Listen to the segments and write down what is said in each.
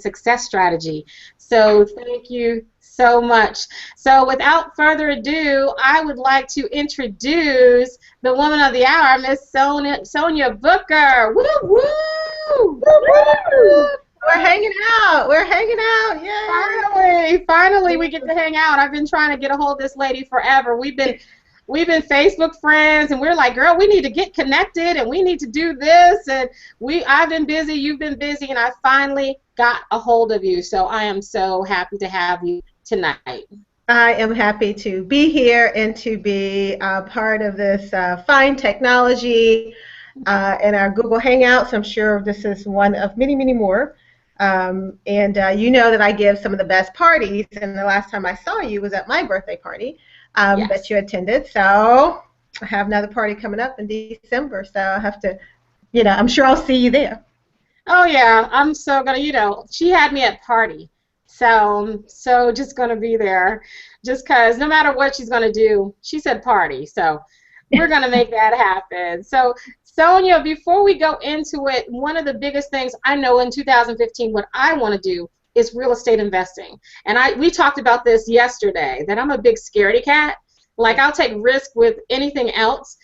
success strategy. So thank you so much. So without further ado, I would like to introduce the woman of the hour, Miss Sonia Booker. Woo woo! Woo woo! We're hanging out. We're hanging out. Yay! Finally, we get to hang out. I've been trying to get a hold of this lady forever. We've been Facebook friends, and we're like, girl, we need to get connected, and we need to do this. And I've been busy, you've been busy, and I finally got a hold of you. So I am so happy to have you tonight. I am happy to be here and to be part of this fine technology and our Google Hangouts. I'm sure this is one of many, many more. You know that I give some of the best parties, and the last time I saw you was at my birthday party Yes. that you attended. So I have another party coming up in December, so I have to, I'm sure I'll see you there. Oh yeah, I'm so gonna, she had me at party, so just gonna be there, just cause no matter what she's gonna do, she said party, so we're gonna make that happen. So Sonia, before we go into it, one of the biggest things I know in 2015, what I want to do is real estate investing. And we talked about this yesterday, that I'm a big scaredy cat. Like, I'll take risk with anything else,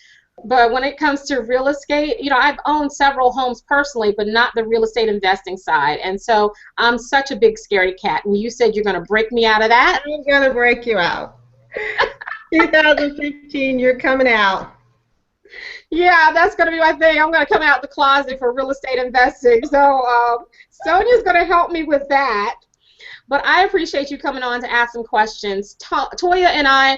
but when it comes to real estate, I've owned several homes personally, but not the real estate investing side. And so I'm such a big scaredy cat. And you said you're going to break me out of that? I'm going to break you out. 2015, you're coming out. Yeah, that's going to be my thing. I'm going to come out the closet for real estate investing. So Sonia's going to help me with that. But I appreciate you coming on to ask some questions. Toya and I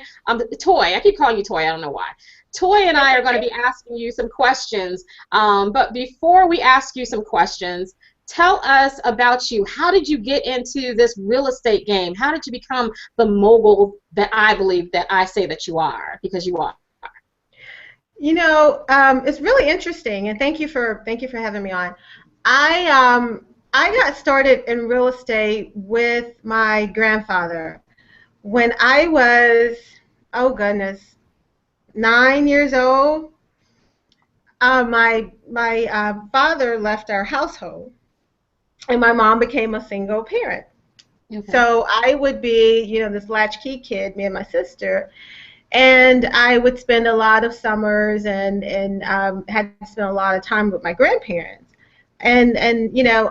keep calling you Toya, I don't know why. Toya and I are going to be asking you some questions. But before we ask you some questions, tell us about you. How did you get into this real estate game? How did you become the mogul that I believe that I say that you are? Because you are. It's really interesting, and thank you for having me on. I got started in real estate with my grandfather when I was, oh goodness, 9 years old. My father left our household, and my mom became a single parent. Okay. So I would be, this latchkey kid, me and my sister. And I would spend a lot of summers and had to spend a lot of time with my grandparents. And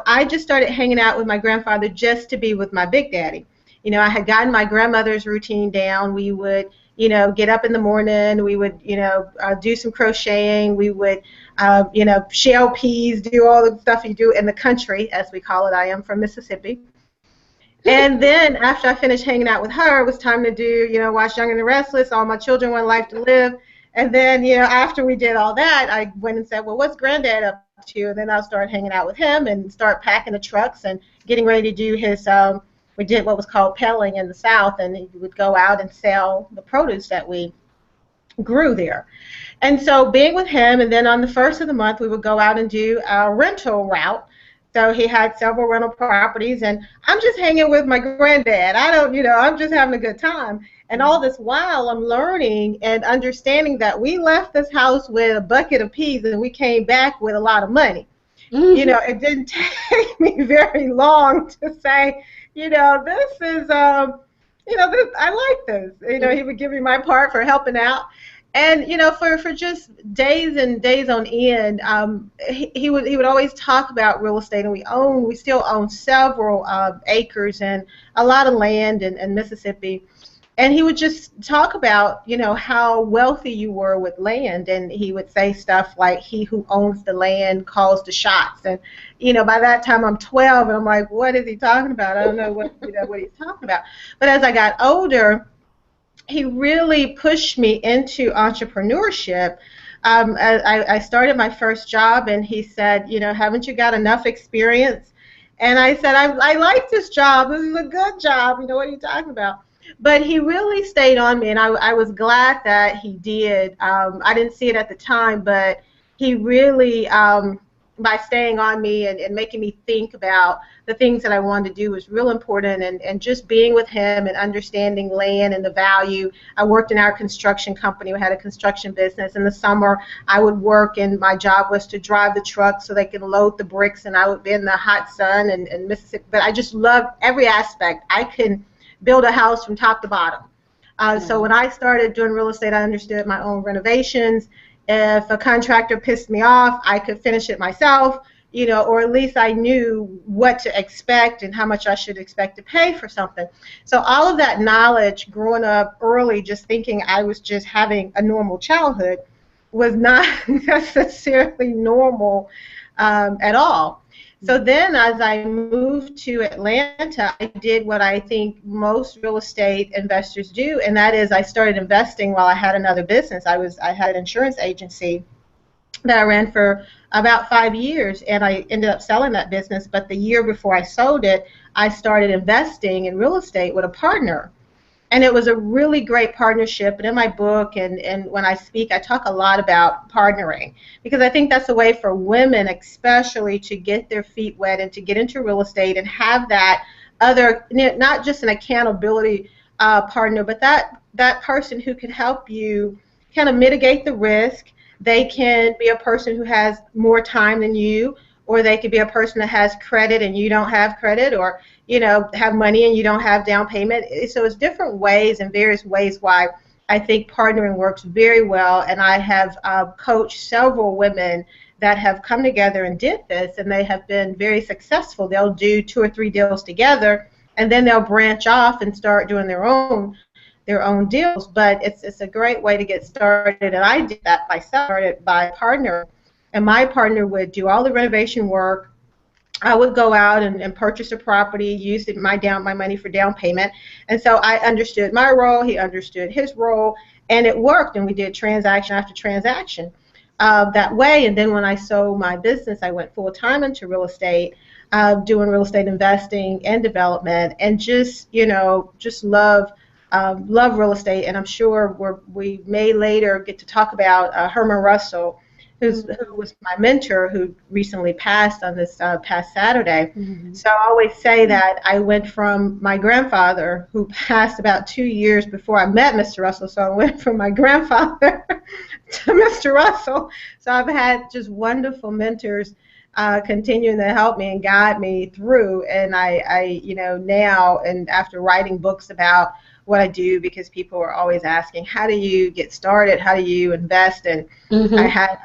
I just started hanging out with my grandfather just to be with my big daddy. I had gotten my grandmother's routine down. We would, get up in the morning. We would, do some crocheting. We would, shell peas, do all the stuff you do in the country, as we call it. I am from Mississippi. And then after I finished hanging out with her, it was time to do, watch Young and the Restless, All My Children Want Life to Live. And then, after we did all that, I went and said, well, what's Granddad up to? And then I started hanging out with him and start packing the trucks and getting ready to do his, we did what was called peddling in the South, and he would go out and sell the produce that we grew there. And so being with him, and then on the first of the month, we would go out and do our rental route. So he had several rental properties, and I'm just hanging with my granddad. I'm just having a good time. And all this while, I'm learning and understanding that we left this house with a bucket of peas, and we came back with a lot of money. Mm-hmm. It didn't take me very long to say, this is, I like this. He would give me my part for helping out. And for just days and days on end, he would always talk about real estate, and we still own several acres and a lot of land in Mississippi. And he would just talk about how wealthy you were with land, and he would say stuff like, "He who owns the land calls the shots." And by that time I'm 12, and I'm like, what is he talking about? I don't know what he's talking about. But as I got older, he really pushed me into entrepreneurship. I started my first job, and he said, haven't you got enough experience? And I said, I like this job. This is a good job. What are you talking about? But he really stayed on me, and I was glad that he did. I didn't see it at the time, but he really by staying on me and making me think about the things that I wanted to do was real important, and just being with him and understanding land and the value. I worked in our construction company. We had a construction business. In the summer, I would work, and my job was to drive the truck so they can load the bricks, and I would be in the hot sun and Mississippi. But I just loved every aspect. I can build a house from top to bottom. So when I started doing real estate, I understood my own renovations. If a contractor pissed me off, I could finish it myself, or at least I knew what to expect and how much I should expect to pay for something. So all of that knowledge growing up early, just thinking I was just having a normal childhood, was not necessarily normal at all. So then as I moved to Atlanta, I did what I think most real estate investors do, and that is I started investing while I had another business. I had an insurance agency that I ran for about 5 years, and I ended up selling that business. But the year before I sold it, I started investing in real estate with a partner. And it was a really great partnership. And in my book and when I speak, I talk a lot about partnering, because I think that's a way for women especially to get their feet wet and to get into real estate and have that other, not just an accountability partner, but that person who can help you kind of mitigate the risk. They can be a person who has more time than you, or they could be a person that has credit and you don't have credit, or have money and you don't have down payment. So it's different ways and various ways why I think partnering works very well. And I have coached several women that have come together and did this, and they have been very successful. They'll do 2 or 3 deals together, and then they'll branch off and start doing their own deals. But it's a great way to get started, and I did that myself. Started by partner, and my partner would do all the renovation work. I would go out and purchase a property, use my money for down payment, and so I understood my role, he understood his role, and it worked, and we did transaction after transaction that way. And then when I sold my business, I went full-time into real estate, doing real estate investing and development, and just love real estate. And I'm sure we may later get to talk about Herman Russell, who was my mentor, who recently passed on this past Saturday. Mm-hmm. So I always say that I went from my grandfather, who passed about 2 years before I met Mr. Russell, so I went from my grandfather to Mr. Russell. So I've had just wonderful mentors continuing to help me and guide me through. And I now, and after writing books about what I do, because people are always asking, how do you get started? How do you invest? And I had,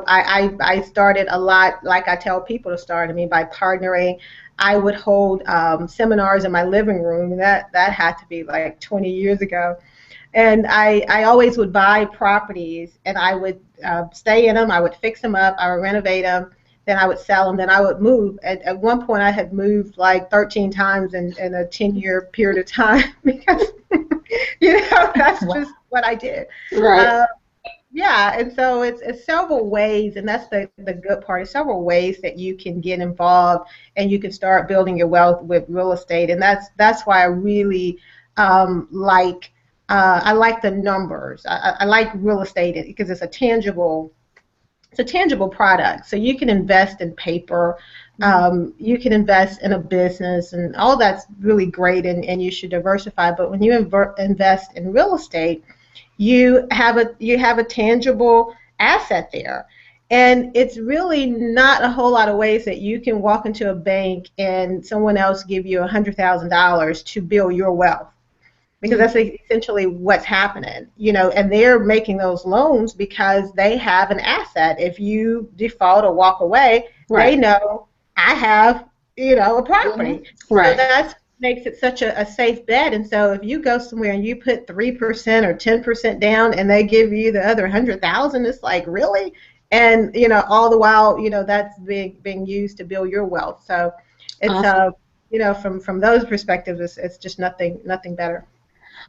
I started a lot like I tell people to start. I mean, by partnering. I would hold seminars in my living room, and that had to be like 20 years ago. And I always would buy properties, and I would stay in them. I would fix them up. I would renovate them. Then I would sell them. Then I would move. At one point, I had moved like 13 times in a 10-year period of time, because, that's just what I did. Right. Yeah, and so it's several ways, and that's the good part. It's several ways that you can get involved, and you can start building your wealth with real estate. And that's why I really like the numbers. I like real estate because it's a tangible product. So you can invest in paper, you can invest in a business, and all that's really great, and you should diversify. But when you invest in real estate, you have a tangible asset there. And it's really not a whole lot of ways that you can walk into a bank and someone else give you $100,000 to build your wealth. Because that's essentially what's happening, and they're making those loans because they have an asset. If you default or walk away, They know I have, a property. Right. So that makes it such a safe bet. And so if you go somewhere and you put 3% or 10% down, and they give you the other 100,000, it's like, really? And all the while, that's being used to build your wealth. So it's awesome. from those perspectives, it's just nothing better.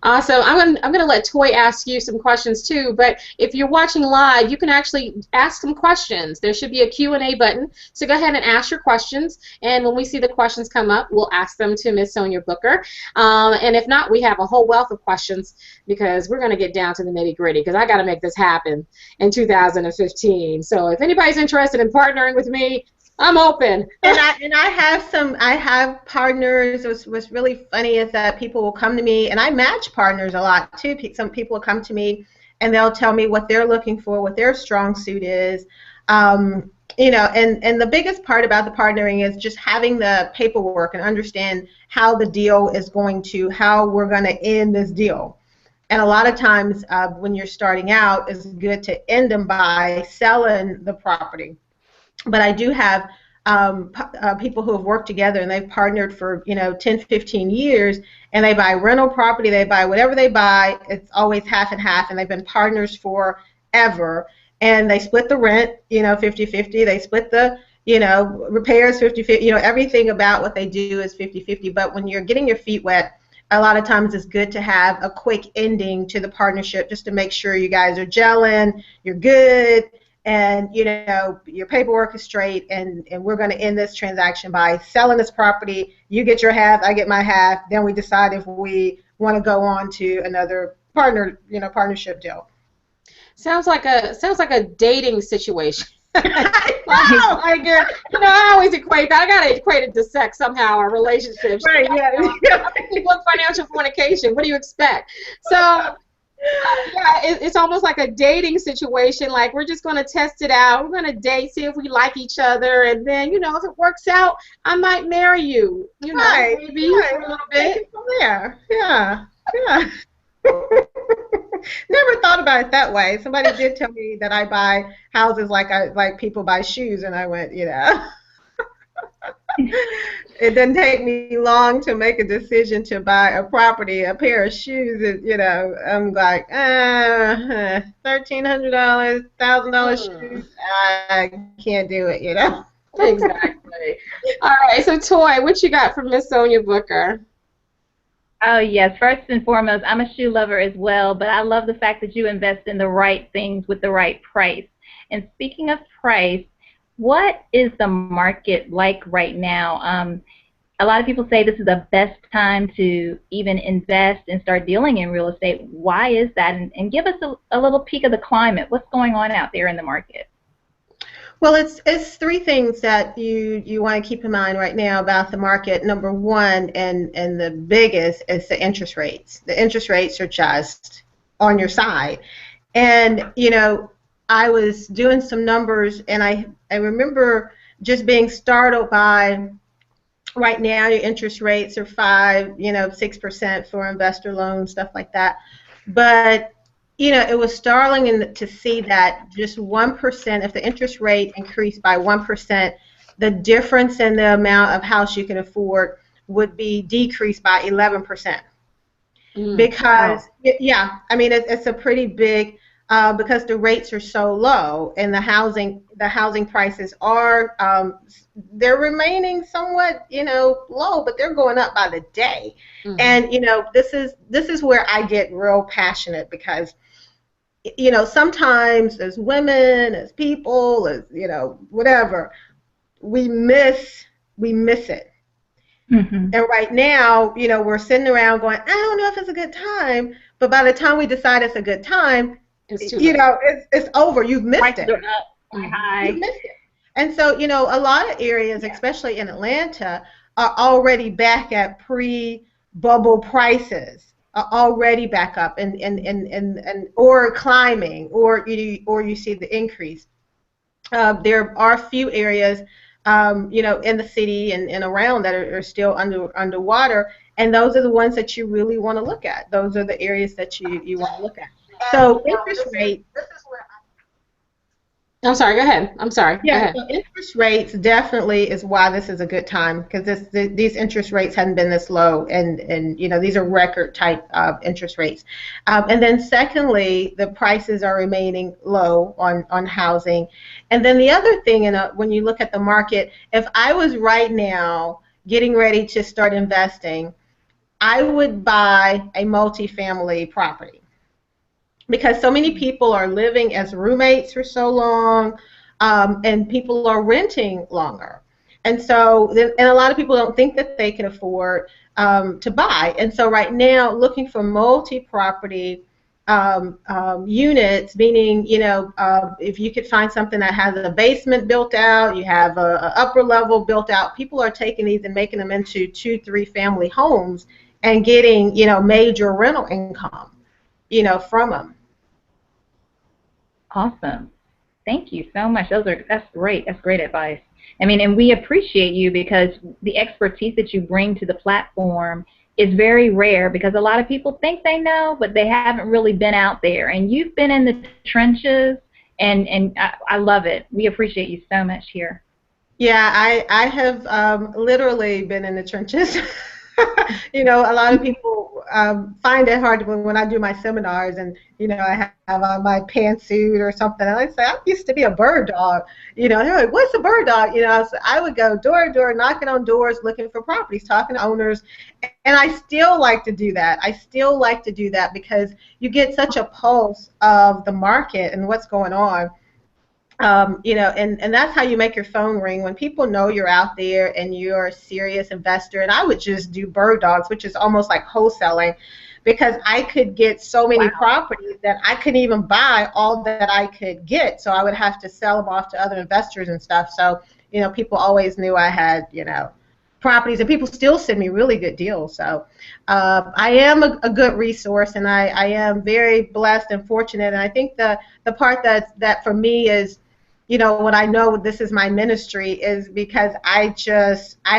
Awesome. I'm gonna let Toy ask you some questions too, but if you're watching live, you can actually ask some questions. There should be a Q&A button, so go ahead and ask your questions, and when we see the questions come up, we'll ask them to Miss Sonia Booker. And if not, we have a whole wealth of questions because we're gonna get down to the nitty-gritty because I gotta make this happen in 2015. So if anybody's interested in partnering with me, I'm open. And I have partners. What's really funny is that people will come to me, and I match partners a lot too. Some people will come to me and they'll tell me what they're looking for, what their strong suit is. You know, and the biggest part about the partnering is just having the paperwork and understand how the deal is going to, how we're going to end this deal. And a lot of times when you're starting out, it's good to end them by selling the property. But I do have people who have worked together and they've partnered for 10, 15 years, and they buy rental property, they buy whatever they buy, it's always half and half, and they've been partners forever, and they split the rent 50-50, they split the repairs 50-50, everything about what they do is 50-50. But when you're getting your feet wet, a lot of times it's good to have a quick ending to the partnership just to make sure you guys are gelling, you're good, and your paperwork is straight, and we're going to end this transaction by selling this property. You get your half, I get my half, then we decide if we want to go on to another partnership deal. Sounds like a dating situation. I I always equate that. I gotta equate it to sex somehow, or relationships. Right, yeah. What financial fornication? What do you expect? So yeah, it's almost like a dating situation. Like, we're just going to test it out. We're going to date, see if we like each other, and then, if it works out, I might marry you. Right, maybe for a little bit. From there. Yeah. Never thought about it that way. Somebody did tell me that I buy houses like people buy shoes, and I went, It didn't take me long to make a decision to buy a property, a pair of shoes. I'm like, $1,300, $1,000 shoes. I can't do it, Exactly. All right. So, Toy, what you got from Miss Sonia Booker? Oh, yes. First and foremost, I'm a shoe lover as well, but I love the fact that you invest in the right things with the right price. And speaking of price, what is the market like right now? A lot of people say this is the best time to even invest and start dealing in real estate. Why is that? And give us a little peek of the climate. What's going on out there in the market? Well, it's three things that you want to keep in mind right now about the market. Number one, and the biggest, is the interest rates. The interest rates are just on your side. And, I was doing some numbers, and I remember just being startled by, right now your interest rates are 6% for investor loans, stuff like that. But it was startling to see that just 1%, if the interest rate increased by 1%, the difference in the amount of house you can afford would be decreased by 11%. Because, yeah, I mean, it's a pretty big, because the rates are so low, and the housing prices are, they're remaining somewhat, low, but they're going up by the day. And this is where I get real passionate, because sometimes as women, as people, as whatever, we miss it. And right now, we're sitting around going, I don't know if it's a good time, but by the time we decide it's a good time, it's over. You've missed it. You've missed it. And so, a lot of areas, especially in Atlanta, are already back at pre-bubble prices, are already back up, and or climbing, or you see the increase. There are a few areas, in the city and around that are still underwater, and those are the ones that you really want to look at. Those are the areas that you want to look at. So interest rate. I'm sorry. Go ahead. I'm sorry. Yeah. So interest rates definitely is why this is a good time, because these interest rates hadn't been this low, and these are record type interest rates. And then secondly, the prices are remaining low on housing. And then the other thing, when you look at the market, if I was right now getting ready to start investing, I would buy a multifamily property because so many people are living as roommates for so long, and people are renting longer. And so, and a lot of people don't think that they can afford to buy. And so right now, looking for multi-property units, meaning, if you could find something that has a basement built out, you have a upper level built out, people are taking these and making them into 2-3 family homes and getting, major rental income, from them. Awesome. Thank you so much. That's great. That's great advice. I mean, and we appreciate you because the expertise that you bring to the platform is very rare, because a lot of people think they know, but they haven't really been out there. And you've been in the trenches, and I love it. We appreciate you so much here. Yeah, I have literally been in the trenches. A lot of people find it hard when I do my seminars, and I have on my pantsuit or something, and I say I used to be a bird dog. They're like, "What's a bird dog?" So I would go door to door, knocking on doors, looking for properties, talking to owners, and I still like to do that. I still like to do that because you get such a pulse of the market and what's going on. And that's how you make your phone ring, when people know you're out there and you're a serious investor. And I would just do bird dogs, which is almost like wholesaling, because I could get so many properties that I couldn't even buy all that I could get. So I would have to sell them off to other investors and stuff. So, people always knew I had, properties, and people still send me really good deals. So I am a good resource, and I am very blessed and fortunate. And I think the part that for me is, what I know this is my ministry is because I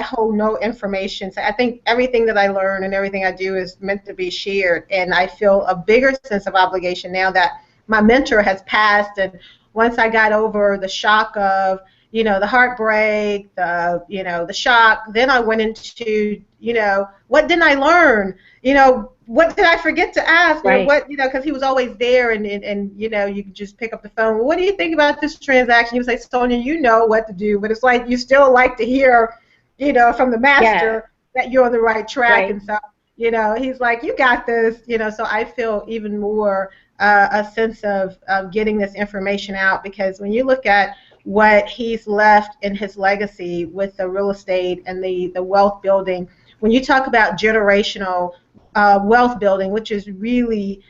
hold no information. So I think everything that I learn and everything I do is meant to be shared. And I feel a bigger sense of obligation now that my mentor has passed. And once I got over the shock of, the heartbreak, the shock, then I went into, what didn't I learn? What did I forget to ask? Right. Or what, because he was always there, and you could just pick up the phone. Well, what do you think about this transaction? You would say, Sonia, you know what to do, but it's like you still like to hear, from the master that you're on the right track. Right. And so, he's like, you got this, so I feel even more a sense of getting this information out, because when you look at what he's left in his legacy with the real estate and the wealth building, when you talk about generational wealth building, which is really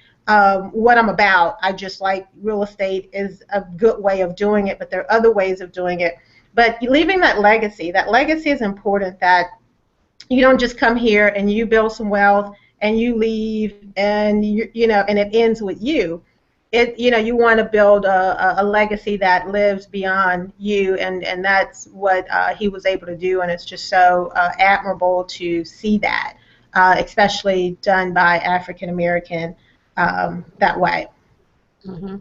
what I'm about. I just like real estate is a good way of doing it, but there are other ways of doing it. But leaving that legacy is important, that you don't just come here and you build some wealth and you leave and and it ends with you. You want to build a legacy that lives beyond you, and that's what he was able to do, and it's just so admirable to see that. Especially done by African American that way. Mm-hmm.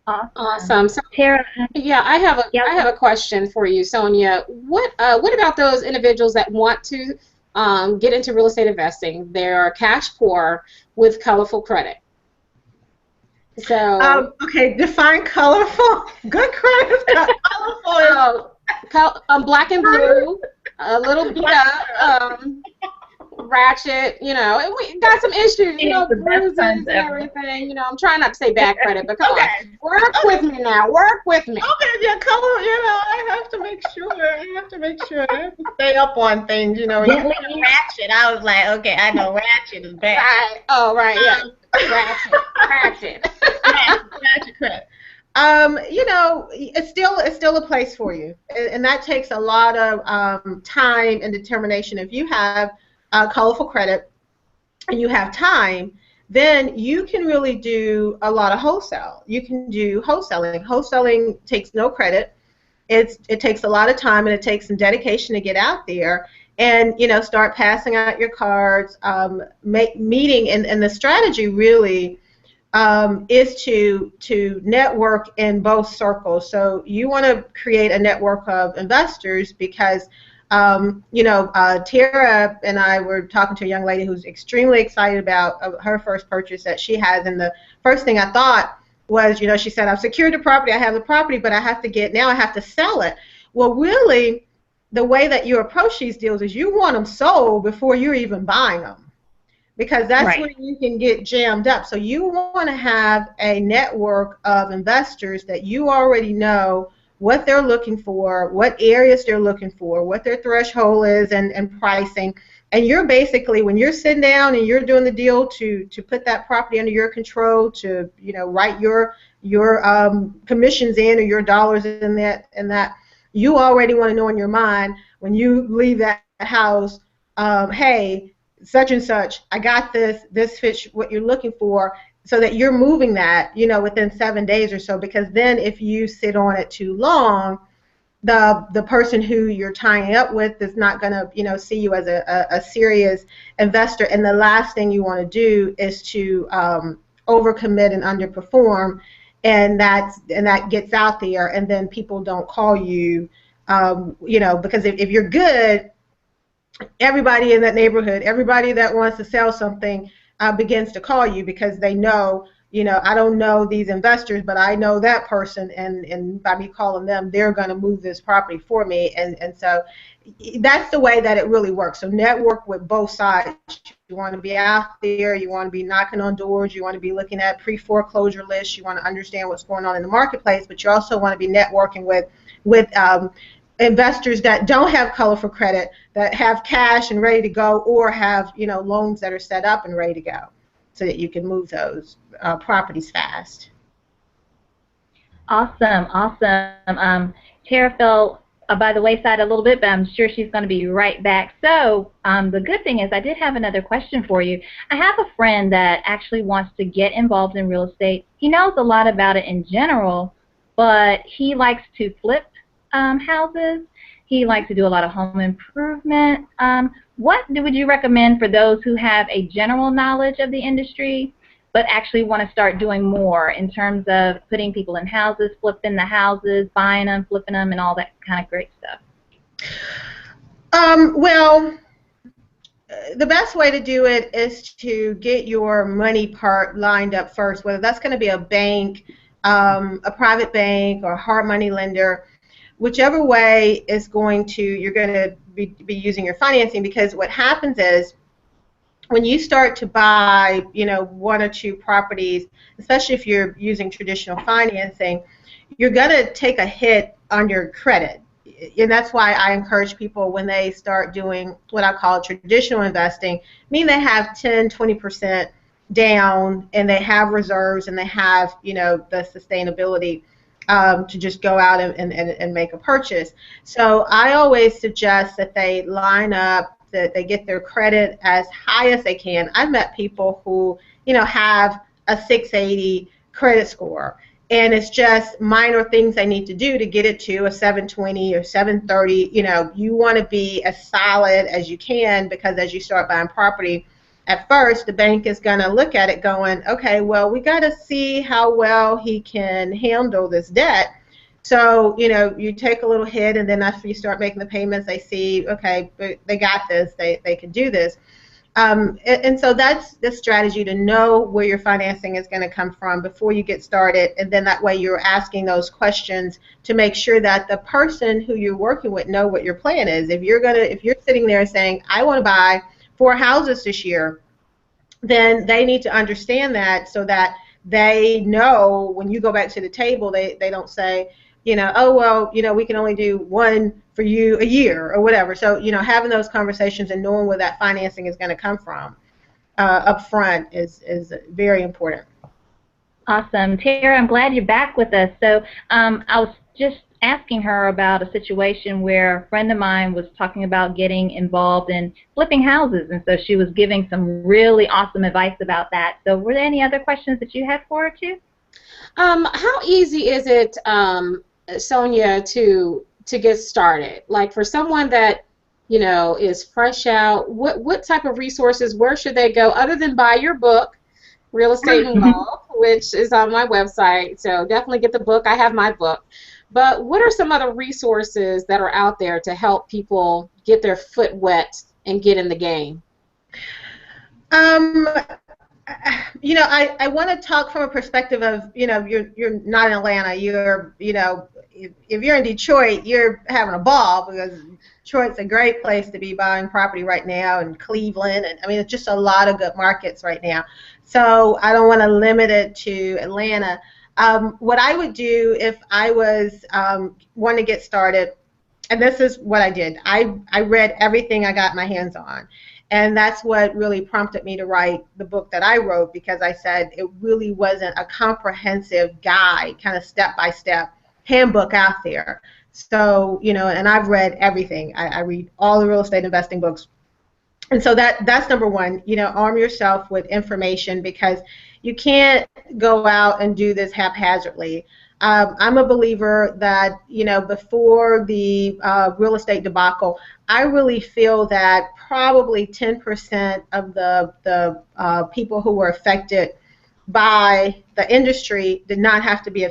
Awesome. So, Tara, I have a question for you, Sonia. What about those individuals that want to get into real estate investing? They're cash poor with colorful credit. So okay, define colorful. Good credit is colorful. Black and blue, a little beat up. Ratchet, we got some issues, bruises and everything. I'm trying not to say bad credit, but come on, work with me now. Work with me. Okay, yeah, color. I have to make sure. I have to stay up on things. When you said ratchet, I was like, okay, I know ratchet is bad. Right. Oh, right. Yeah. Ratchet. Ratchet credit. It's still a place for you, and that takes a lot of time and determination. If you have colorful credit and you have time, then you can really do a lot of wholesale. You can do wholesaling. Wholesaling takes no credit. It takes a lot of time, and it takes some dedication to get out there and start passing out your cards, meeting, and the strategy really is to network in both circles. So you want to create a network of investors because Tara and I were talking to a young lady who's extremely excited about her first purchase that she has, and the first thing I thought was, she said, I've secured the property, I have the property, but I have to sell it. Well, really, the way that you approach these deals is you want them sold before you're even buying them. because that's Right. where you can get jammed up. So you want to have a network of investors that you already know what they're looking for, what areas they're looking for, what their threshold is, and pricing. And you're basically, when you're sitting down and you're doing the deal to put that property under your control, to write your commissions in, or your dollars in that, you already want to know in your mind when you leave that house, hey, such and such, I got this fits what you're looking for, so that you're moving that, within 7 days or so. Because then if you sit on it too long, the person who you're tying up with is not going to, see you as a serious investor. And the last thing you want to do is to overcommit and underperform, and that gets out there, and then people don't call you, because if you're good, everybody in that neighborhood, everybody that wants to sell something begins to call you, because they know, I don't know these investors, but I know that person, and by me calling them, they're going to move this property for me. And so that's the way that it really works. So network with both sides. You want to be out there, you want to be knocking on doors, you want to be looking at pre-foreclosure lists, you want to understand what's going on in the marketplace, but you also want to be networking with investors that don't have colorful credit, that have cash and ready to go, or have loans that are set up and ready to go, so that you can move those properties fast. Awesome, awesome. Tara fell by the wayside a little bit, but I'm sure she's going to be right back. So the good thing is I did have another question for you. I have a friend that actually wants to get involved in real estate. He knows a lot about it in general, but he likes to flip houses. He likes to do a lot of home improvement. What would you recommend for those who have a general knowledge of the industry but actually want to start doing more in terms of putting people in houses, flipping the houses, buying them, flipping them, and all that kind of great stuff? Well, the best way to do it is to get your money part lined up first, whether that's going to be a bank, a private bank, or a hard money lender. Whichever way is you're going to be using your financing, because what happens is when you start to buy, one or two properties, especially if you're using traditional financing, you're going to take a hit on your credit. And that's why I encourage people, when they start doing what I call traditional investing, they have 10, 20% down, and they have reserves, and they have, the sustainability to just go out and make a purchase. So I always suggest that they line up, that they get their credit as high as they can. I've met people who, have a 680 credit score, and it's just minor things they need to do to get it to a 720 or 730. You want to be as solid as you can, because as you start buying property, at first, the bank is going to look at it going, okay, well, we got to see how well he can handle this debt. So, you take a little hit, and then after you start making the payments, they see, okay, they got this, they can do this. And so that's the strategy, to know where your financing is going to come from before you get started, and then that way you're asking those questions to make sure that the person who you're working with know what your plan is. If you're sitting there saying, I want to buy 4 houses this year, then they need to understand that, so that they know when you go back to the table, they don't say, oh, well, we can only do 1 for you a year or whatever. So, having those conversations and knowing where that financing is going to come from up front is very important. Awesome. Tara, I'm glad you're back with us. So I was just asking her about a situation where a friend of mine was talking about getting involved in flipping houses, and so she was giving some really awesome advice about that. So were there any other questions that you had for her too? How easy is it, Sonia, to get started? Like, for someone that is fresh out, what type of resources, where should they go other than buy your book, Real Estate Mogul, which is on my website? So definitely get the book. I have my book. But what are some other resources that are out there to help people get their foot wet and get in the game? I want to talk from a perspective of, you're not in Atlanta. You're, if you're in Detroit, you're having a ball, because Detroit's a great place to be buying property right now, and Cleveland, and I mean, it's just a lot of good markets right now. So I don't want to limit it to Atlanta. What I would do if I was wanting to get started, and this is what I did. I read everything I got my hands on. And that's what really prompted me to write the book that I wrote, because I said it really wasn't a comprehensive guide, kind of step-by-step handbook out there. So, you know, and I've read everything. I read all the real estate investing books. And so that's number one, you know, arm yourself with information, because you can't go out and do this haphazardly. I'm a believer that, you know, before the real estate debacle, I really feel that probably 10% of the people who were affected by the industry did not have to be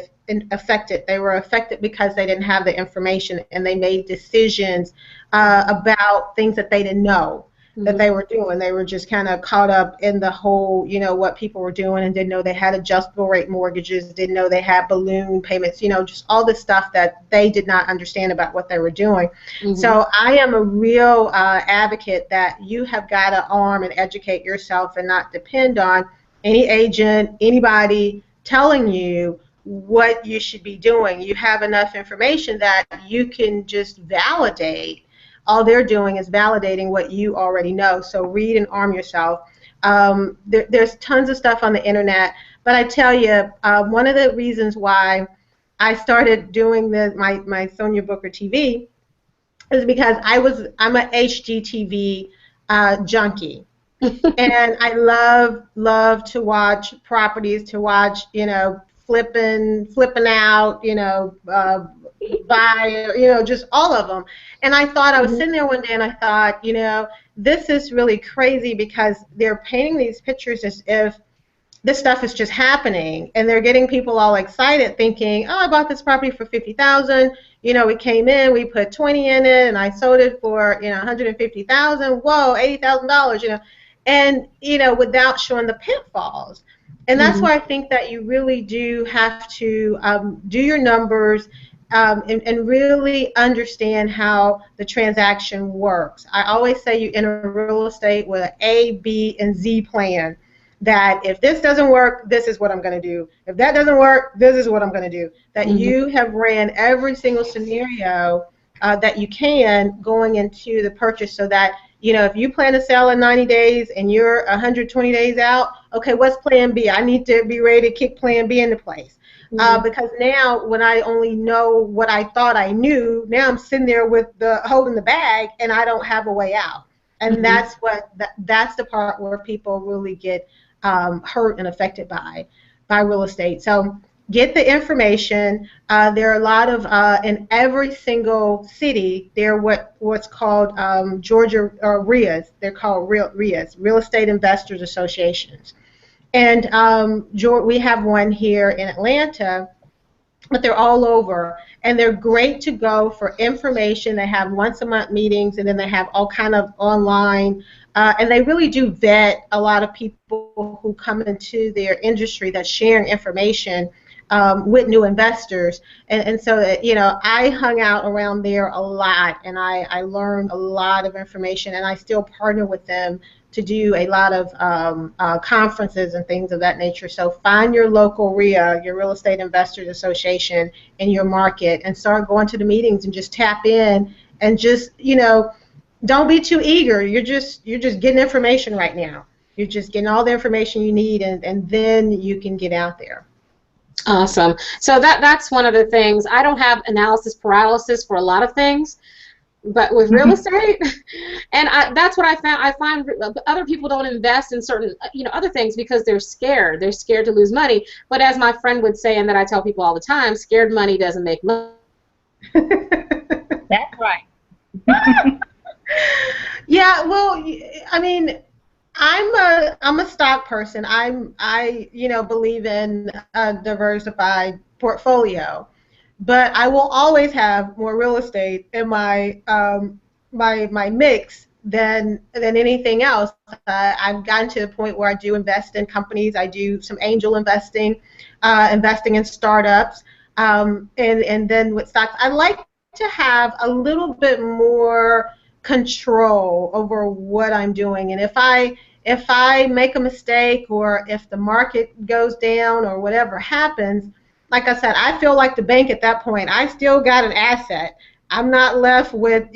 affected. They were affected because they didn't have the information, and they made decisions about things that they didn't know that they were doing. They were just kind of caught up in the whole, you know, what people were doing, and didn't know they had adjustable rate mortgages, didn't know they had balloon payments, you know, just all this stuff that they did not understand about what they were doing. So I am a real advocate that you have got to arm and educate yourself, and not depend on any agent, anybody telling you what you should be doing. You have enough information that you can just validate. All they're doing is validating what you already know. So read and arm yourself. There's tons of stuff on the internet, but I tell you, one of the reasons why I started doing my Sonia Booker TV is because I'm a HGTV junkie. And I love to watch properties, to watch, you know, flipping out, you know, buy, you know, just all of them. And I thought, I was sitting there one day and I thought, you know, this is really crazy, because they're painting these pictures as if this stuff is just happening, and they're getting people all excited thinking, oh, I bought this property for $50,000, you know, we came in, we put 20 in it, and I sold it for, you know, $150,000, whoa, $80,000, you know, and, you know, without showing the pitfalls. And that's why I think that you really do have to do your numbers, and really understand how the transaction works. I always say you enter real estate with an A, B, and Z plan, that if this doesn't work, this is what I'm going to do. If that doesn't work, this is what I'm going to do. That you have ran every single scenario that you can going into the purchase, so that, you know, if you plan to sell in 90 days and you're 120 days out, okay, what's plan B? I need to be ready to kick plan B into place. Because now, when I only know what I thought I knew, now I'm sitting there with holding the bag, and I don't have a way out. And that's the part where people really get hurt and affected by real estate. So get the information. There are a lot of in every single city, there are what's called Georgia RIAs. They're called RIAs, Real Estate Investors Associations. And we have one here in Atlanta, but they're all over, and they're great to go for information. They have once-a-month meetings, and then they have all kind of online, and they really do vet a lot of people who come into their industry that's sharing information with new investors. And so, you know, I hung out around there a lot, and I learned a lot of information, and I still partner with them to do a lot of conferences and things of that nature. So find your local RIA, your Real Estate Investors Association, in your market, and start going to the meetings, and just tap in, and just, you know, don't be too eager. You're just getting information right now. You're just getting all the information you need, and then you can get out there. Awesome. So that's one of the things. I don't have analysis paralysis for a lot of things, but with real estate, and that's what I found. I find other people don't invest in certain, you know, other things because they're scared. They're scared to lose money. But as my friend would say, and that I tell people all the time, scared money doesn't make money. That's right. Yeah. Well, I mean, I'm a stock person. I you know, believe in a diversified portfolio, but I will always have more real estate in my my mix than anything else. I've gotten to the point where I do invest in companies. I do some angel investing, investing in startups, and then with stocks. I like to have a little bit more control over what I'm doing. And if I make a mistake, or if the market goes down, or whatever happens, like I said, I feel like the bank at that point. I still got an asset. I'm not left with,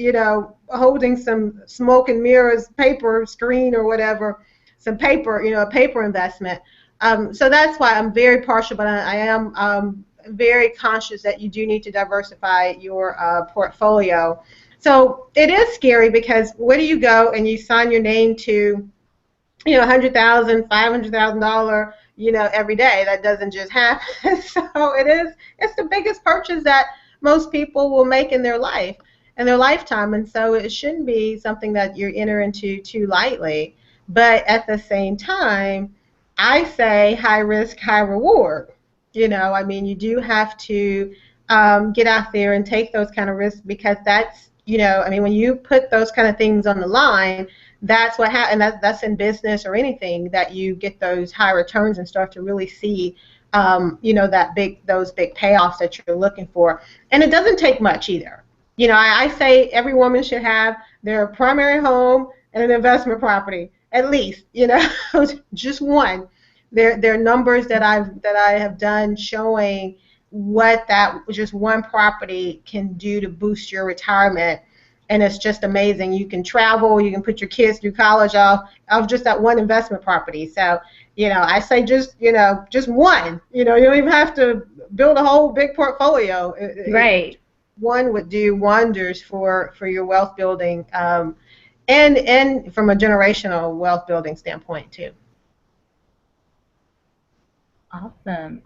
holding some smoke and mirrors paper screen or whatever, some paper, a paper investment. So that's why I'm very partial, but I am very conscious that you do need to diversify your portfolio. So it is scary, because where do you go and you sign your name to, $100,000, $500,000, every day? That doesn't just happen. So it's the biggest purchase that most people will make in their life, in their lifetime, and so it shouldn't be something that you enter into too lightly. But at the same time, I say high risk, high reward. You do have to get out there and take those kind of risks, because that's, when you put those kind of things on the line, that's what happens. And that's in business or anything, that you get those high returns and start to really see, those big payoffs that you're looking for. And it doesn't take much either. I say every woman should have their primary home and an investment property, at least, just one. There are numbers that I have done showing what that just one property can do to boost your retirement, and it's just amazing. You can travel, you can put your kids through college off just that one investment property. So, I say just one. You don't even have to build a whole big portfolio. Right. One would do wonders for your wealth building, and from a generational wealth building standpoint too. Awesome.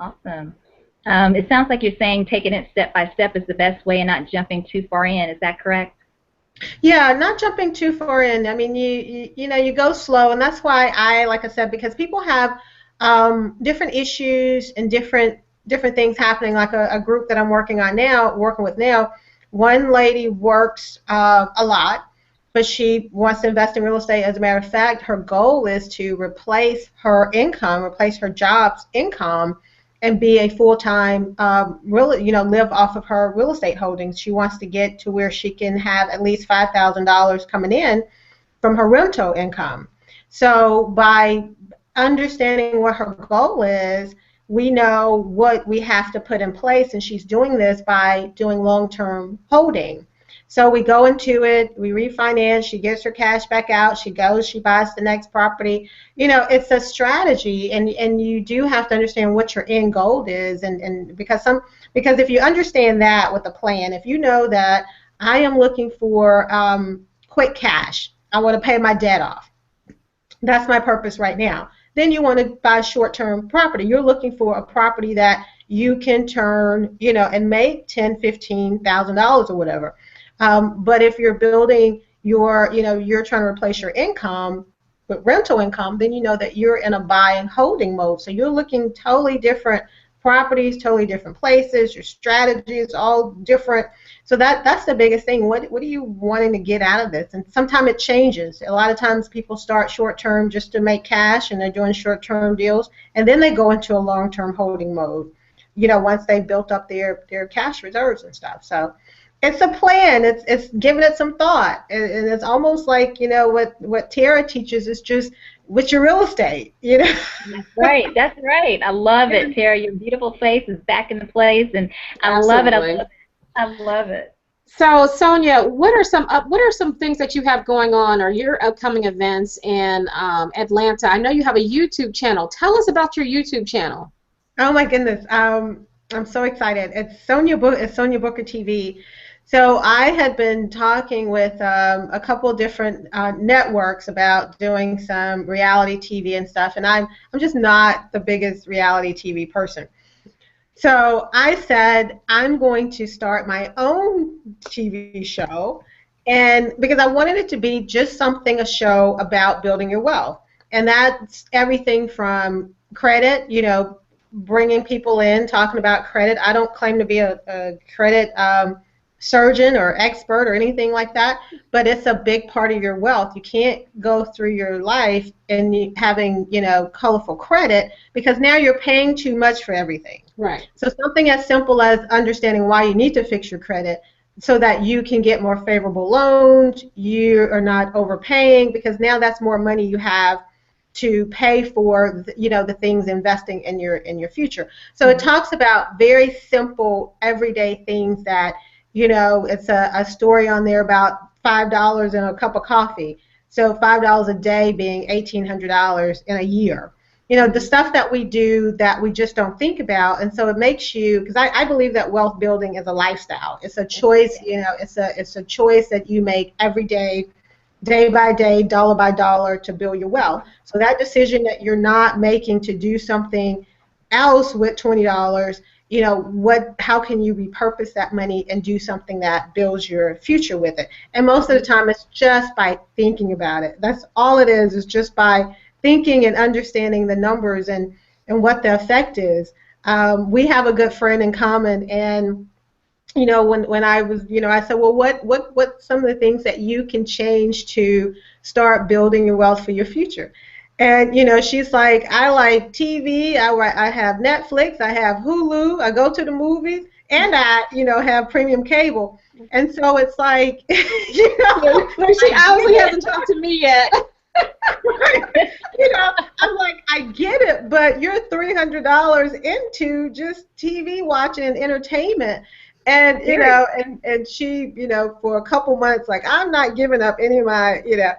It sounds like you're saying taking it step by step is the best way, and not jumping too far in. Is that correct? Yeah, not jumping too far in. You go slow, and that's why like I said, because people have different issues and different things happening. Like a group that I'm working with now, one lady works a lot, but she wants to invest in real estate. As a matter of fact, her goal is to replace her job's income, and be a full-time, live off of her real estate holdings. She wants to get to where she can have at least $5,000 coming in from her rental income. So by understanding what her goal is, we know what we have to put in place, and she's doing this by doing long-term holding. So we go into it, we refinance, she gets her cash back out, she buys the next property. It's a strategy, and you do have to understand what your end goal is, and because if you understand that with a plan, if you know that I am looking for quick cash, I want to pay my debt off. That's my purpose right now. Then you want to buy short-term property. You're looking for a property that you can turn, and make $10,000, $15,000 or whatever. But if you're building you're trying to replace your income with rental income, then you know that you're in a buy and holding mode. So you're looking totally different properties, totally different places. Your strategy is all different. So that's the biggest thing. What are you wanting to get out of this? And sometimes it changes. A lot of times people start short term just to make cash, and they're doing short term deals, and then they go into a long term holding mode. Once they've built up their cash reserves and stuff. So it's a plan. It's giving it some thought, and it's almost like what Tara teaches is just with your real estate. That's right. That's right. I love it, Tara. Your beautiful face is back in the place, and I love it. I love it. So Sonia, what are some things that you have going on, or your upcoming events in Atlanta? I know you have a YouTube channel. Tell us about your YouTube channel. Oh my goodness. I'm so excited. It's Sonia Booker TV. So I had been talking with a couple of different networks about doing some reality TV and stuff, and I'm just not the biggest reality TV person. So I said I'm going to start my own TV show, and because I wanted it to be just a show about building your wealth, and that's everything from credit, bringing people in, talking about credit. I don't claim to be a credit surgeon or expert or anything like that, but it's a big part of your wealth. You can't go through your life and having colorful credit, because now you're paying too much for everything. Right. So something as simple as understanding why you need to fix your credit, so that you can get more favorable loans, you are not overpaying, because now that's more money you have to pay for, you know, the things investing in your future. So it talks about very simple everyday things that, you know, it's a story on there about $5 and a cup of coffee. So $5 a day being $1,800 in a year. You know, the stuff that we do that we just don't think about. And so it makes you, because I believe that wealth building is a lifestyle. It's a choice, you know, it's a choice that you make every day by day, dollar by dollar, to build your wealth. So that decision that you're not making to do something else with $20, you know, how can you repurpose that money and do something that builds your future with it? And most of the time it's just by thinking about it. That's all it is just by thinking and understanding the numbers and what the effect is. We have a good friend in common, and you know, when I was, you know, I said, well, what some of the things that you can change to start building your wealth for your future? And, you know, she's like, I like TV, I have Netflix, I have Hulu, I go to the movies, and I, you know, have premium cable. And so it's like, you know, she obviously hasn't talked to me yet. You know, I'm like, I get it, but you're $300 into just TV watching and entertainment. And, you know, and she, you know, for a couple months, like, I'm not giving up any of my, you know.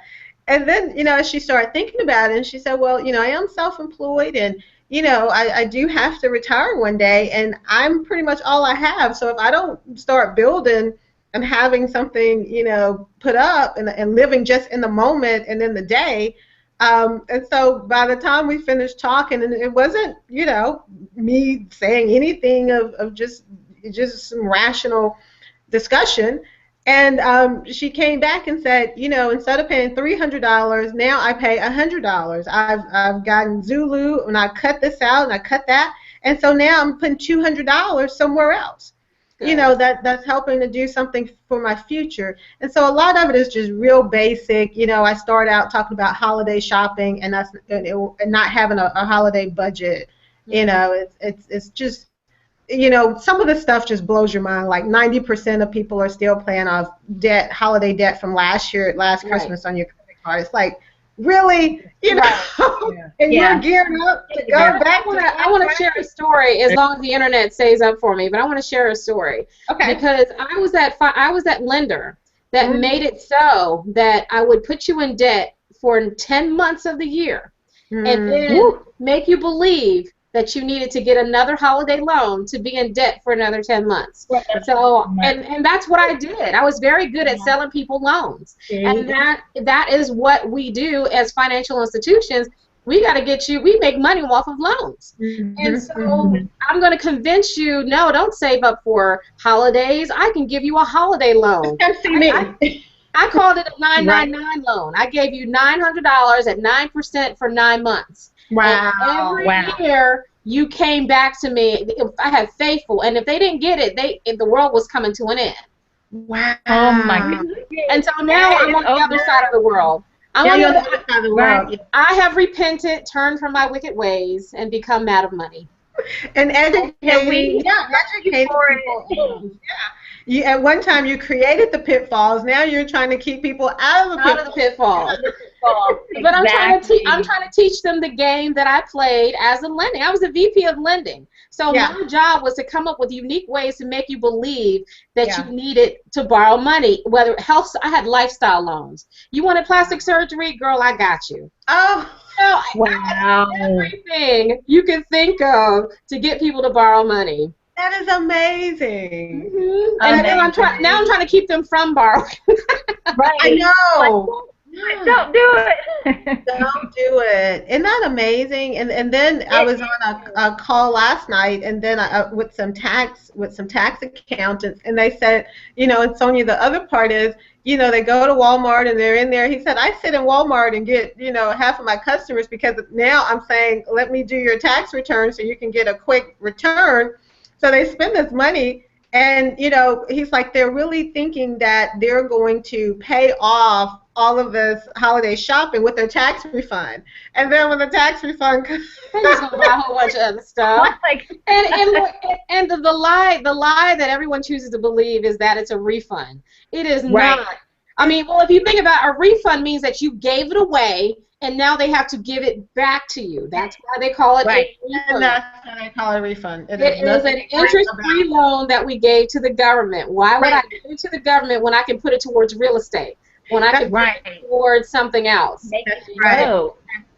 And then, you know, she started thinking about it, and she said, well, you know, I am self-employed, and, you know, I do have to retire one day, and I'm pretty much all I have. So if I don't start building and having something, you know, put up and living just in the moment and in the day. And so by the time we finished talking, and it wasn't, you know, me saying anything of just some rational discussion. And she came back and said, you know, instead of paying $300, now I pay $100. I've gotten Zulu, and I cut this out and I cut that. And so now I'm putting $200 somewhere else. You know, that's helping to do something for my future. And so a lot of it is just real basic. You know, I start out talking about holiday shopping and not having a holiday budget. You know, it's just, you know, some of the stuff just blows your mind. Like 90% of people are still paying off holiday debt from last Christmas on your credit card. It's like, really, you know, and you're gearing up to go back. I want to share a story, as long as the internet stays up for me. But I want to share a story, because I was that lender that made it so that I would put you in debt for 10 months of the year, and then make you believe that you needed to get another holiday loan to be in debt for another 10 months. So, and that's what I did. I was very good at selling people loans. And that is what we do as financial institutions. We got to get you, we make money off of loans. And so I'm going to convince you, no, don't save up for holidays. I can give you a holiday loan. I called it a 999 loan. I gave you $900 at 9% for 9 months. Wow. And every year you came back to me. If I had faithful, and if they didn't get it, if the world was coming to an end. Wow. Oh my goodness. And so now I'm on the other side of the world. I have repented, turned from my wicked ways, and become mad of money. And educating people. At one time you created the pitfalls. Now you're trying to keep people out of the pitfalls. But I'm trying to teach them the game that I played as a lending. I was a VP of lending. So my job was to come up with unique ways to make you believe that you needed to borrow money. Whether health, I had lifestyle loans. You wanted plastic surgery, girl, I got you. Oh, wow! Everything you can think of to get people to borrow money. That is amazing. And then I'm trying to keep them from borrowing. I know. Don't do it. Don't do it. Isn't that amazing? And then I was on a call last night, and then with some tax accountants, and they said, you know, and Sonia, the other part is, you know, they go to Walmart and they're in there. He said, I sit in Walmart and get, you know, half of my customers, because now I'm saying, let me do your tax return so you can get a quick return. So they spend this money, and, you know, he's like, they're really thinking that they're going to pay off all of this holiday shopping with their tax refund. And then when the tax refund comes, they're just gonna buy a whole bunch of other stuff. And the lie that everyone chooses to believe is that it's a refund. It is not. I mean, well, if you think about a refund means that you gave it away and now they have to give it back to you. That's why they call it a refund. And that's why they call it a refund. It is an interest-free loan that we gave to the government. Why would I give it to the government when I can put it towards real estate? When I can put it towards something else? That's right.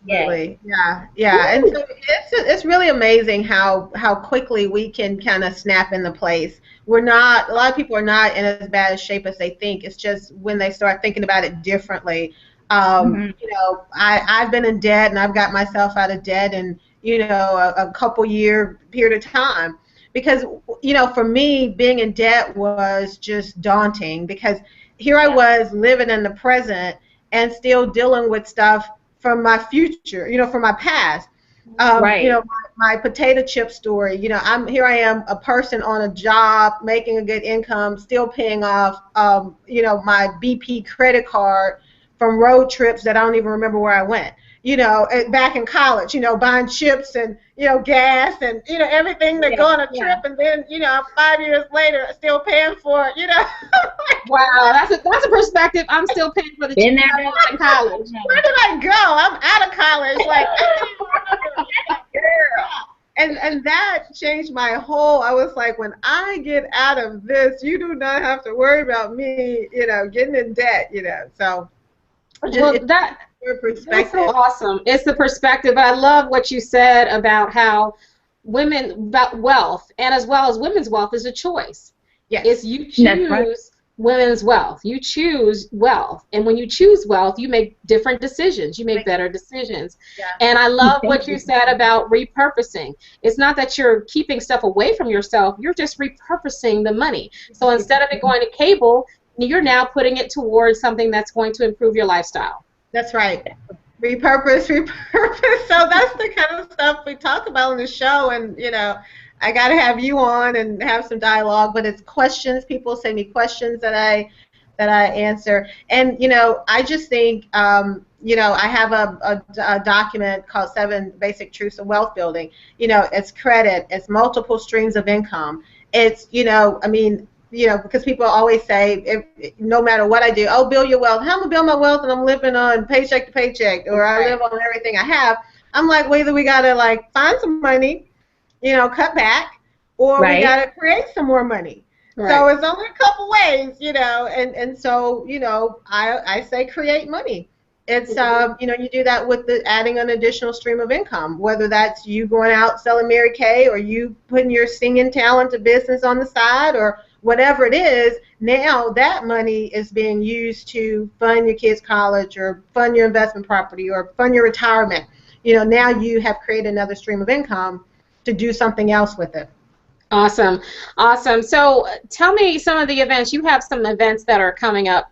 Yeah. And so it's really amazing how quickly we can kind of snap into place. A lot of people are not in as bad a shape as they think. It's just when they start thinking about it differently. You know, I've been in debt, and I've got myself out of debt in, you know, a couple year period of time. Because, you know, for me, being in debt was just daunting, because here I was living in the present and still dealing with stuff from my future, you know, from my past. You know, my potato chip story, you know, I am a person on a job, making a good income, still paying off, you know, my BP credit card from road trips that I don't even remember where I went. You know, back in college, you know, buying chips and, you know, gas and, you know, everything that go on a trip, and then, you know, 5 years later, still paying for it, you know. Wow, that's a perspective. I'm still paying for the chips in college. Where did I go? I'm out of college. Like, and that changed my whole, I was like, when I get out of this, you do not have to worry about me, you know, getting in debt, you know. So, that's so awesome. It's the perspective. But I love what you said about how about wealth, and as well as women's wealth, is a choice. Yes. It's you choose women's wealth. You choose wealth. And when you choose wealth, you make different decisions. You make better decisions. Yeah. And I love what you said about repurposing. It's not that you're keeping stuff away from yourself. You're just repurposing the money. So instead of it going to cable, you're now putting it towards something that's going to improve your lifestyle. That's right. Repurpose. So that's the kind of stuff we talk about on the show, and, you know, I got to have you on and have some dialogue, but it's questions. People send me questions that I answer. And, you know, I just think, you know, I have a document called 7 Basic Truths of Wealth Building. You know, it's credit, it's multiple streams of income. It's, you know, I mean, you know, because people always say, no matter what I do, oh, build your wealth. How am I going to build my wealth and I'm living on paycheck to paycheck, or I live on everything I have? I'm like, well, either we got to, like, find some money, you know, cut back, or we got to create some more money. So it's only a couple ways, you know, and so, you know, I say create money. It's, you know, you do that with adding an additional stream of income, whether that's you going out selling Mary Kay, or you putting your singing talent to business on the side, or whatever it is. Now that money is being used to fund your kids' college, or fund your investment property, or fund your retirement. You know, now you have created another stream of income to do something else with it. Awesome. So tell me some of the events. You have some events that are coming up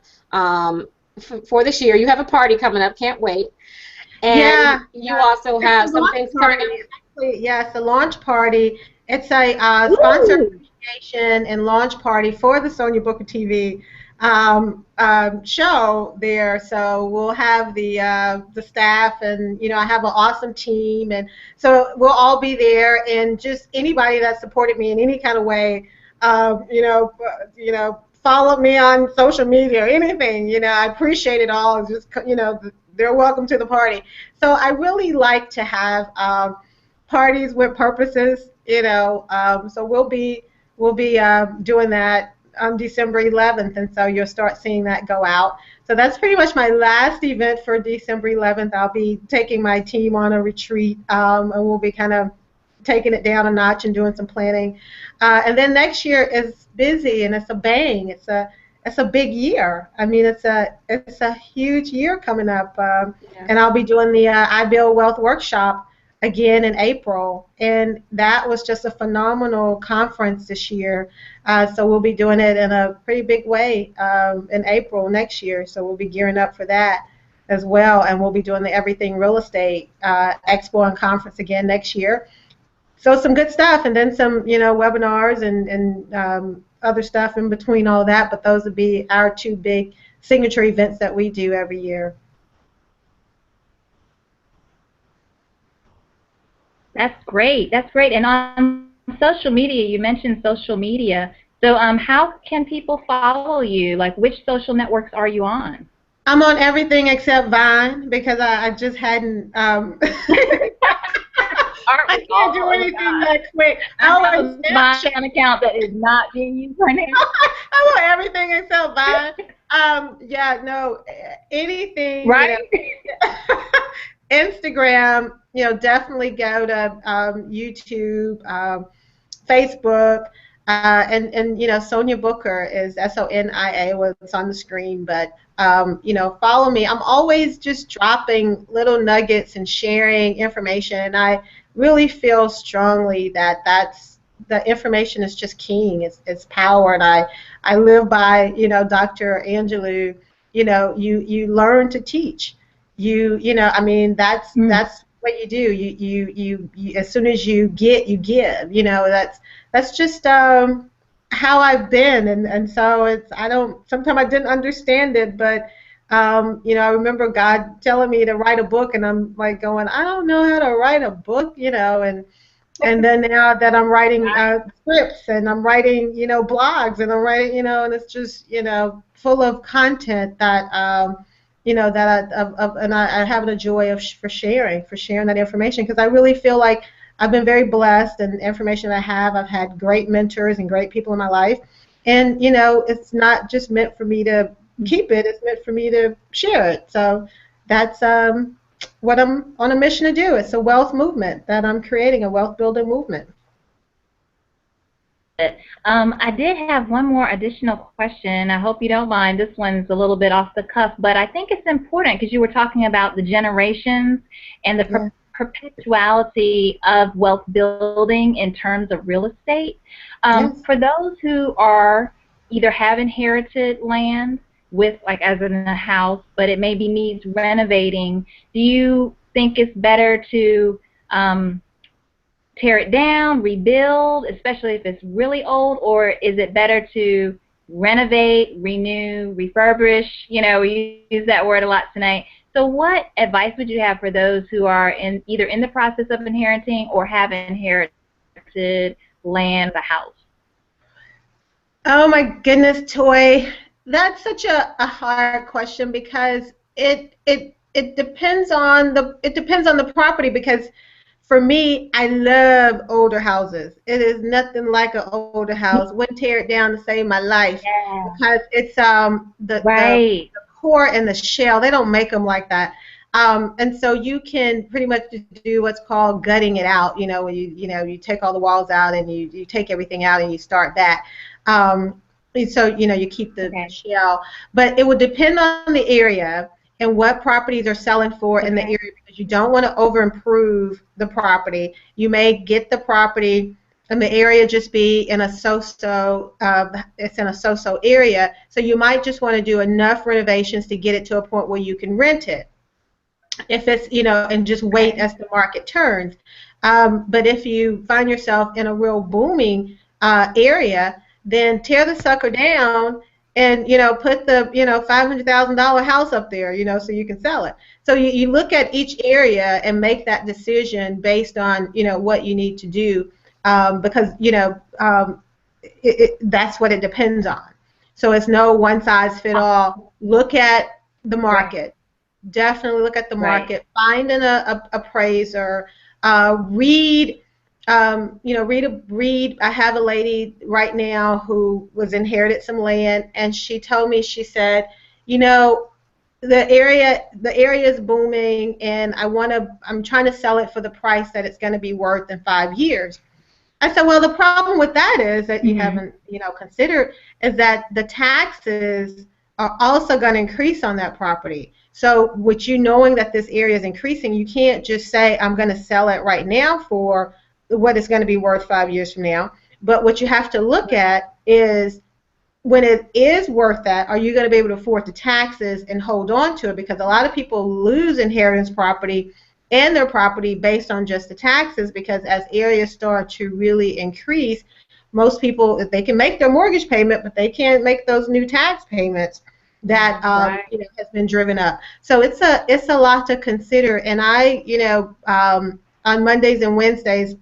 for this year. You have a party coming up. Can't wait. And you also have some things coming up. Actually, yes, a launch party. It's a sponsored appreciation and launch party for the Sonia Booker TV show there. So we'll have the staff, and, you know, I have an awesome team, and so we'll all be there, and just anybody that supported me in any kind of way, you know, follow me on social media or anything. You know, I appreciate it all. Just, you know, they're welcome to the party. So I really like to have parties with purposes. You know, so we'll be doing that on December 11th, and so you'll start seeing that go out. So that's pretty much my last event for December 11th. I'll be taking my team on a retreat, and we'll be kind of taking it down a notch and doing some planning. And then next year is busy, and it's a bang. It's a big year. I mean, it's a huge year coming up. And I'll be doing the I Build Wealth workshop again in April, and that was just a phenomenal conference this year. So we'll be doing it in a pretty big way in April next year. So we'll be gearing up for that as well, and we'll be doing the Everything Real Estate Expo and Conference again next year. So some good stuff, and then some, you know, webinars and other stuff in between all that. But those would be our 2 big signature events that we do every year. That's great. That's great. And on social media, you mentioned social media. So how can people follow you? Like, which social networks are you on? I'm on everything except Vine because I just hadn't. I can't do anything that quick. I have a Vine account that is not being used right now. I'm on everything except Vine. Yeah, no, anything. Right. Instagram, definitely go to YouTube, Facebook, and Sonia Booker is Sonia, what's on the screen, but follow me. I'm always just dropping little nuggets and sharing information, and I really feel strongly that the information is just king. It's power, and I live by Dr. Angelou. You learn to teach. I mean, that's what you do. You as soon as you get, you give. That's just how I've been, and so sometimes I didn't understand it, but I remember God telling me to write a book, and I'm like going, I don't know how to write a book, and then now that I'm writing scripts, and I'm writing blogs, and I'm writing and it's just full of content that and I have the joy for sharing that information, because I really feel like I've been very blessed, and the information I have, I've had great mentors and great people in my life, and it's not just meant for me to keep it, it's meant for me to share it. So that's what I'm on a mission to do. It's a wealth movement that I'm creating, a wealth building movement. I did have one more additional question. I hope you don't mind. This one's a little bit off the cuff, but I think it's important because you were talking about the generations and the perpetuality of wealth building in terms of real estate. For those who are either have inherited land with, like, as in a house, but it maybe needs renovating, do you think it's better to tear it down, rebuild, especially if it's really old, or is it better to renovate, renew, refurbish? We use that word a lot tonight. So what advice would you have for those who are either in the process of inheriting or have inherited land, a house? Oh my goodness, Toy. That's such a hard question, because it depends on the property, because for me, I love older houses. It is nothing like an older house. Wouldn't tear it down to save my life, because it's the core and the shell. They don't make them like that, and so you can pretty much do what's called gutting it out. When you take all the walls out, and you take everything out and you start that. So you keep the shell, but it would depend on the area and what properties are selling for in the area, because you don't want to over improve the property. You may get the property and the area just be in a so-so, it's in a so-so area, so you might just want to do enough renovations to get it to a point where you can rent it, if it's, and just wait as the market turns. But if you find yourself in a real booming area, then tear the sucker down and put the $500,000 house up there, so you can sell it. So you look at each area and make that decision based on what you need to do, because that's what it depends on. So it's no one size fit all. Look at the market. Definitely look at the market. Find an appraiser. Read. Read. I have a lady right now who was inherited some land, and she told me, she said, the area is booming, and I'm trying to sell it for the price that it's going to be worth in 5 years. I said, well, the problem with that is that you haven't, considered, is that the taxes are also going to increase on that property. So with you knowing that this area is increasing, you can't just say, I'm going to sell it right now for what it's going to be worth 5 years from now. But what you have to look at is, when it is worth that, are you going to be able to afford the taxes and hold on to it? Because a lot of people lose inheritance property and their property based on just the taxes, because as areas start to really increase, most people, they can make their mortgage payment, but they can't make those new tax payments. that Right. has been driven up. So it's a lot to consider. And I, on Mondays and Wednesdays,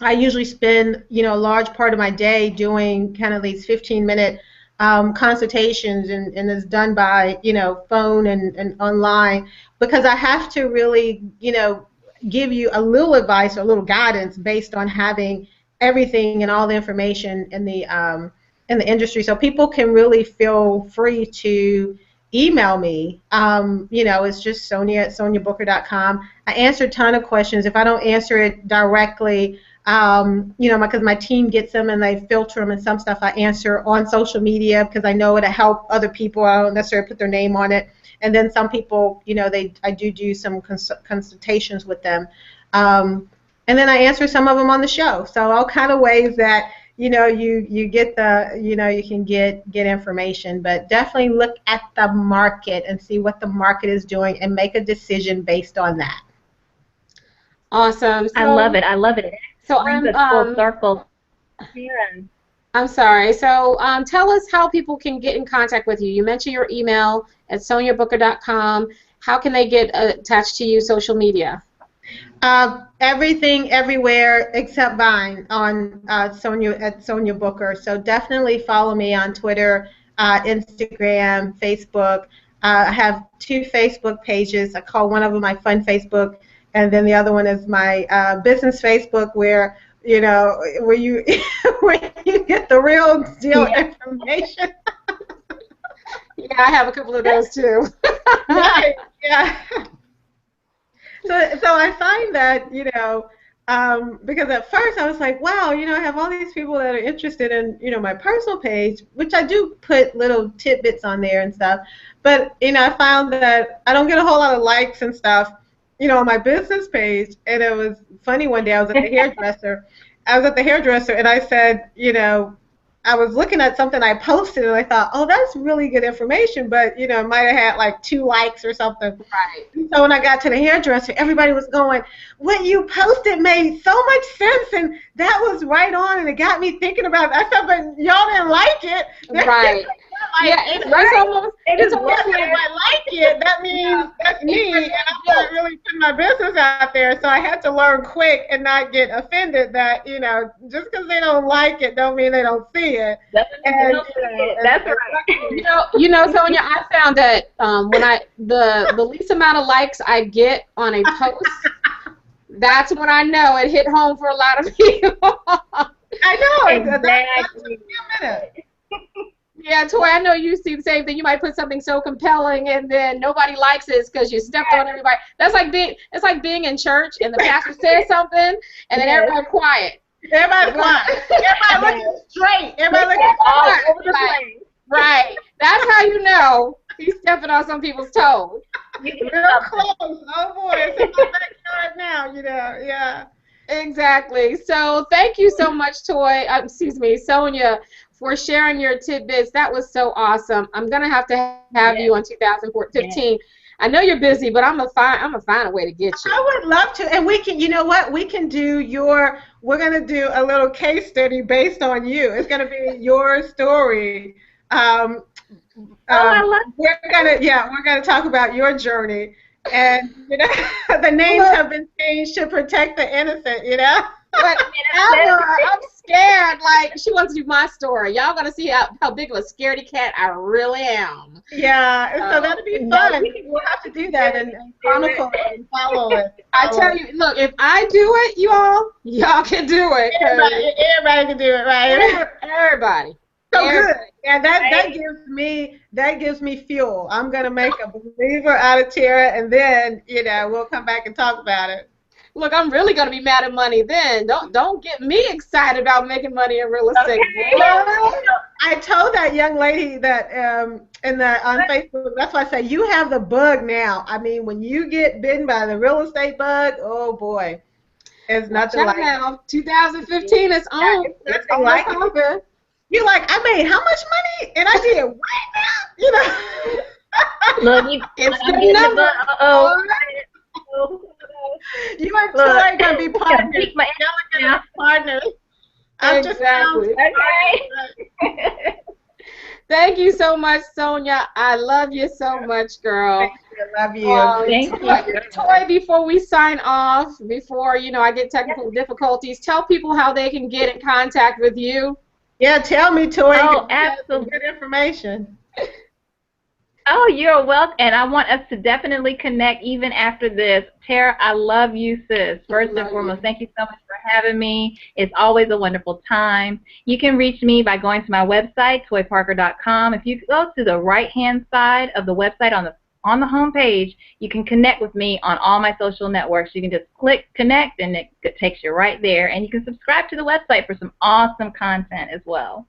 I usually spend, a large part of my day doing kind of these 15-minute consultations, and it's done by, phone and online, because I have to really, give you a little advice or a little guidance based on having everything and all the information in the industry. So people can really feel free to email me. It's just Sonia@soniabooker.com. I answer a ton of questions. If I don't answer it directly, because my team gets them and they filter them, and some stuff I answer on social media because I know it'll help other people. I don't necessarily put their name on it. And then some people, I do some consultations with them. And then I answer some of them on the show. So all kind of ways that, you get you can get information, but definitely look at the market and see what the market is doing and make a decision based on that. Awesome. So, I love it. I love it. So brings us full circle. Sharon. I'm sorry. So tell us how people can get in contact with you. You mentioned your email at soniabooker.com. How can they get attached to you social media? Everything, everywhere except Vine on Sonia Booker. So definitely follow me on Twitter, Instagram, Facebook. I have 2 Facebook pages. I call one of them my fun Facebook, and then the other one is my business Facebook, where where you where you get the real deal information. Yeah, I have a couple of those too. Right. Yeah. So I find that, because at first I was like, wow, I have all these people that are interested in, my personal page, which I do put little tidbits on there and stuff. But, I found that I don't get a whole lot of likes and stuff, on my business page. And it was funny, one day I was at the hairdresser. And I said, I was looking at something I posted, and I thought, oh, that's really good information, but, it might have had like 2 likes or something. Right. So when I got to the hairdresser, everybody was going, what you posted made so much sense, and that was right on, and it got me thinking about it. I said, but y'all didn't like it. Right. It's almost like if I like it, that means that's me, and I'm not really putting my business out there. So I had to learn quick and not get offended that, just because they don't like it don't mean they don't see it. That's right. Sonia, I found that when the least amount of likes I get on a post, that's when I know it hit home for a lot of people. I know. Exactly. That took me a minute. Yeah, Toy, I know you see the same thing. You might put something so compelling, and then nobody likes it because you stepped on everybody. It's like being in church, and the pastor says something, and then everybody's quiet. Everybody's quiet. Everybody looking straight. Everybody looking all over the place. Right. That's how you know he's stepping on some people's toes. Real close. Oh boy, it's in my backyard now. Yeah. Exactly. So thank you so much, Sonia, for sharing your tidbits. That was so awesome. I'm gonna have to have you on 2015. Yeah. I know you're busy, but I'm gonna find a way to get you. I would love to, and we can. You know what? We can do we're gonna do a little case study based on you. It's gonna be your story. We're gonna talk about your journey, and the names have been changed to protect the innocent. But I'm scared. Like, she wants to do my story. Y'all gonna see how big of a scaredy cat I really am. Yeah, so that'll be fun. We'll have to do that and chronicle it and follow it. I tell you, look, if I do it, y'all can do it. Everybody can do it, right? Everybody. So good. Yeah, that gives me fuel. I'm gonna make a believer out of Tara, and then we'll come back and talk about it. Look, I'm really gonna be mad at money then. Don't get me excited about making money in real estate. Okay. I told that young lady that on Facebook. That's why I say you have the bug now. I mean, when you get bitten by the real estate bug, oh boy, it's nothing like now. 2015 is on. It's like it. You're like, I made how much money? And I did what now? Look, it's the number. You and Toy gonna be partners. Partners. Exactly. Thank you so much, Sonia. I love you so much, girl. Thank you. I love you. Thank you. Toy, before we sign off, before I get technical difficulties, tell people how they can get in contact with you. Yeah, tell me, Toy. Oh, Some absolutely. good information. Oh, you're welcome, and I want us to definitely connect even after this. Tara, I love you, sis. First and foremost, thank you so much for having me. It's always a wonderful time. You can reach me by going to my website, toyparker.com. If you go to the right-hand side of the website on the home page, you can connect with me on all my social networks. You can just click connect, and it takes you right there. And you can subscribe to the website for some awesome content as well.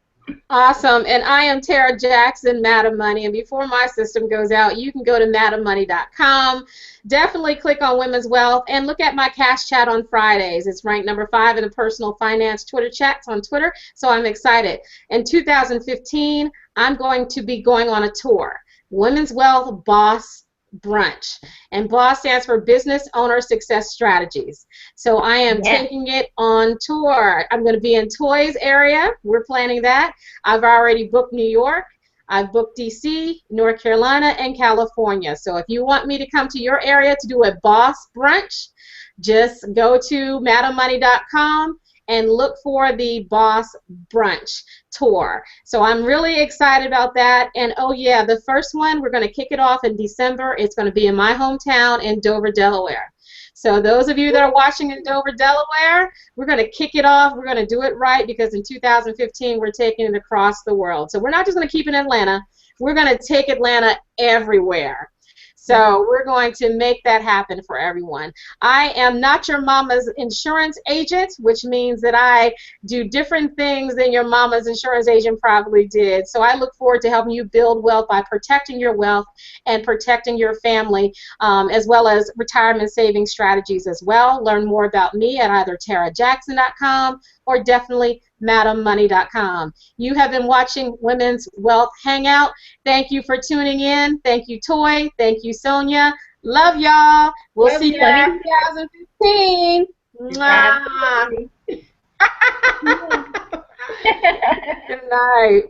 Awesome. And I am Tara Jackson, Madam Money. And before my system goes out, you can go to madammoney.com. Definitely click on Women's Wealth and look at my Cash Chat on Fridays. It's ranked number 5 in the personal finance Twitter chats on Twitter, so I'm excited. In 2015, I'm going to be going on a tour. Women's Wealth Boss Brunch, and BOSS stands for Business Owner Success Strategies. So I am taking it on tour. I'm going to be in Toys area. We're planning that. I've already booked New York. I've booked DC, North Carolina, and California. So if you want me to come to your area to do a BOSS Brunch, just go to madammoney.com and look for the BOSS Brunch tour. So I'm really excited about that. And oh yeah, the first one, we're going to kick it off in December. It's going to be in my hometown in Dover, Delaware. So those of you that are watching in Dover, Delaware, we're going to kick it off. We're going to do it right, because in 2015 we're taking it across the world. So we're not just going to keep it in Atlanta. We're going to take Atlanta everywhere. So we're going to make that happen for everyone. I am not your mama's insurance agent, which means that I do different things than your mama's insurance agent probably did. So I look forward to helping you build wealth by protecting your wealth and protecting your family, as well as retirement saving strategies as well. Learn more about me at either tarajackson.com or definitely madammoney.com. You have been watching Women's Wealth Hangout. Thank you for tuning in. Thank you, Toy. Thank you, Sonia. Love y'all. We'll see you in 2015. Mwah. Good night.